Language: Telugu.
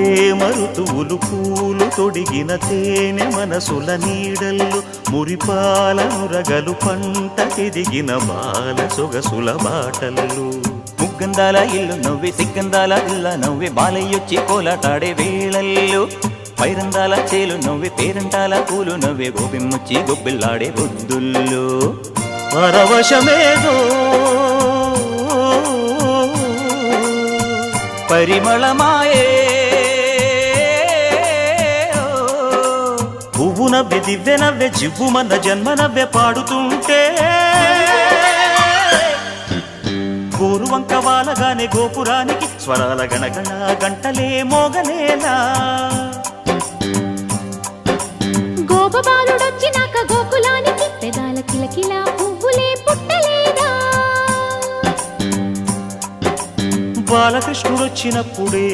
ప్రేమ ఋతువులు పూలు తొడిగిన తేనె మనసుల నీడల్లు మురిపాల నురగలు పంటకెదిగిన బాల సొగసుల బాటల్లు ముగ్గందాల ఇల్లు నవ్వి సిగ్గందాల ఇల్ల నవ్వి బాలయ్యొచ్చి కోలాటాడే వేళల్లో పైరందాల చేలు నవ్వి పేరంటాల పూలు నవ్వే గోపిమ్మొచ్చి గొబ్బిల్లాడే బొద్దుల్లో పరవశమేదో పరిమళమాయే పువ్వు నవ్వె దివ్వె నవ్వె జివ్వుమన్న జన్మ నవ్వె పాడుతుంటే గోరువంక వాలగానే గోపురానికి స్వరాల గణగణ గంటలే మోగనేలా గోపబాలుడొచ్చినాక గోకులానికి పెదాల కిలకిలా పువ్వులే పుట్టలేదా బాలకృష్ణుడొచ్చినప్పుడే